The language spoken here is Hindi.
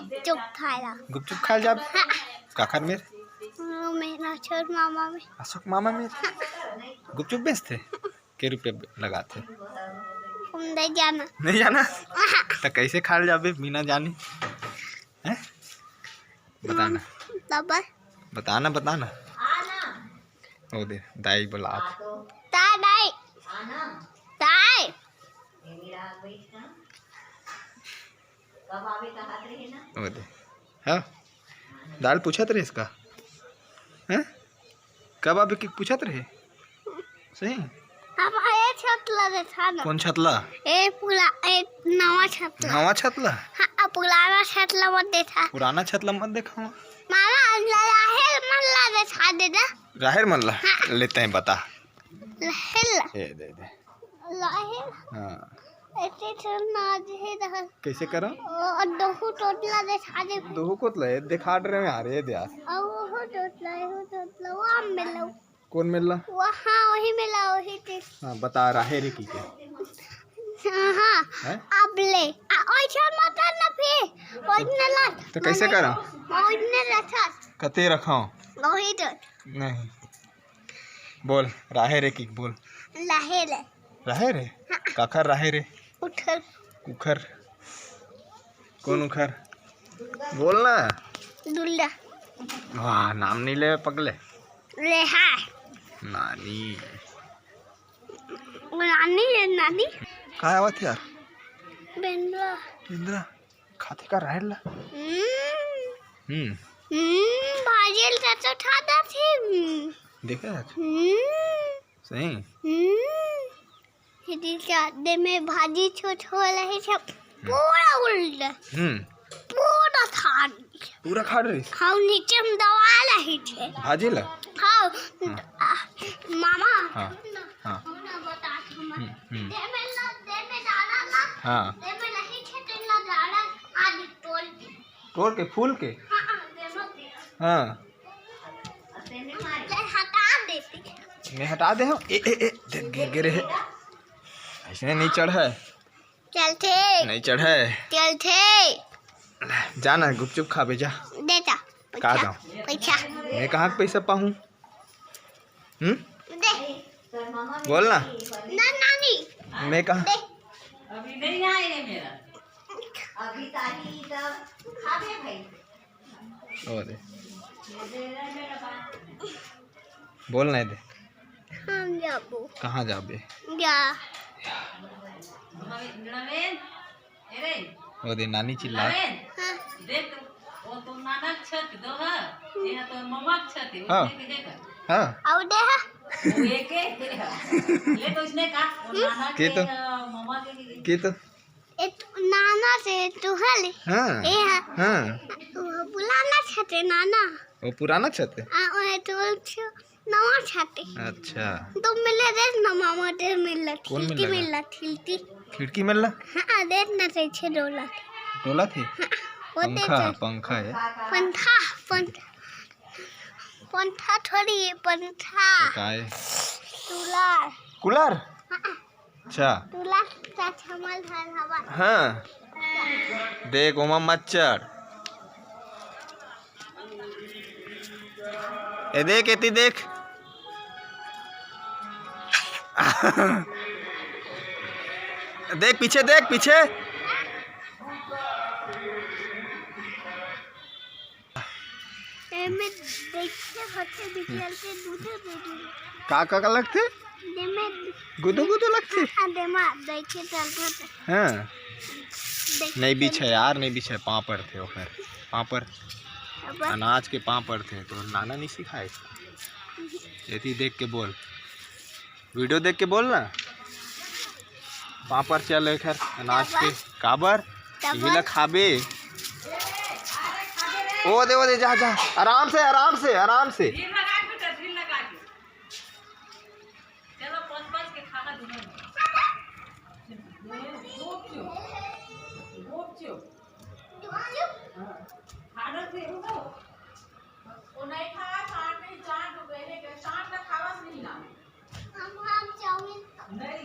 गुपचुप खायला गुपचुप खायला जाबे काकर मेरे मेरा छोट मामा में अशोक मामा मेरे गुपचुप बेचते के रुपये लगाते नहीं जाना नहीं जाना तो कैसे खाल जाबे बिना जाने हैं बताना बताना बताना ओ दे दाई बोला ताई दाई ताई ओ दे हाँ दाल पूछत रहे इसका हैं कब आबे की पूछत रहे सही अब ये छतला दे था ना कौन छतला ए पुला ए नवा छतला हां पुराना छतला मत देखा पुराना छतला मत देखा मामा राहेल मल्ला दे था दे ना राहेल मल्ला लेते हैं बता राहेल ये दे दे राहेल हां ऐसे चलना है दहल कैसे करो और दोहु टोटला दे था दे दोहु कोतला ये दिखा रहे हैं यार ये दे यार वो टोटला वो आम मिला कौन मिलला वहाँ वही मिला वही चीज हाँ बता रहे रे की क्या हाँ अब ले ऐसा मत ना फिर ओरिजिनल तो कैसे करा ओरिजिनल रखा कते रखाओ वही तो नहीं बोल राहे रे की बोल लाहे ले राहे रे काखर राहे रे उठर उखर कौन उखर बोलना दुल्ला वाह नाम नहीं ले पगले ले हाँ नानी नानी है नानी कहाँ आवत यार बेंद्रा इंद्रा खाते का रहेला भाजील तो खाता थी देखा सही हिदी चादे में भाजी छोट हो रही सब पूरा उल्टा पूरा था पूरा खा रही हाँ नीचे में दवा रही थे भाजी ला हाँ मामा हाँ हाँ हाँ तोड़ के फूल के हाँ हटा देती मैं हटा दे गिरे है ऐसे नहीं चढ़ा चलते नहीं चढ़ा चलते जाना गुपचुप खा बे जा देता कहाँ जाऊँ पैसा मैं कहाँ पैसा पाऊँ दे बोलना ना नानी मैं कहाँ अभी नहीं आए है मेरा अभी तारी तब खावे भाई ओ दे बोलना है दे हम जाबो कहाँ जाबे जा नवीन अरे ओ दे नानी चिल्ला नवीन हाँ देख वो तो नानक छत दो है ये तो मम्मा छत है हाँ। उसने के देखा हाँ और दे वो एक है ले तो उसने कहा वो नानक के तो मम्मा के तो एक नाना से तू हल हाँ ए हाँ वो पुराना छते नाना वो पुराना छत है आ ओ तो छ नवा छते अच्छा तो मिले दे ना मामा दे मिला कौन खिड़की मिला? मिला खिड़की खिड़की मिल हाँ दे ना से छे डोला डोला थी वो दे पंखा पंखा है पंथा पंथा पंथा थोड़ी है पंथा का है तुलार कूलर अच्छा तुलार का छमल धर हवा हाँ देख ओमा मत चढ़ ए देख एती देख देख पीछे देख पीछे में देखते होते बिचल के दूध दे दूँ का लगते दे में गुदू गुदू लगते दे में देखे चलते हाँ नहीं बिछे यार नहीं बिछे पापड़ थे ओकर पापड़ अनाज के पापड़ थे तो नाना नहीं सिखाए यदि देख के बोल वीडियो देख के बोल ना पापड़ चल खैर अनाज के काबर यही ला खाबे ओ दे जा जा आराम से आराम से आराम से ढील लगा के बेटा ढील लगा के चलो पाँच के खाना दूंगा गोपचो खाना से वो नहीं खाया चाट नहीं चाट पहले के चाट ना खावा नहीं ना हम चाउमीन नहीं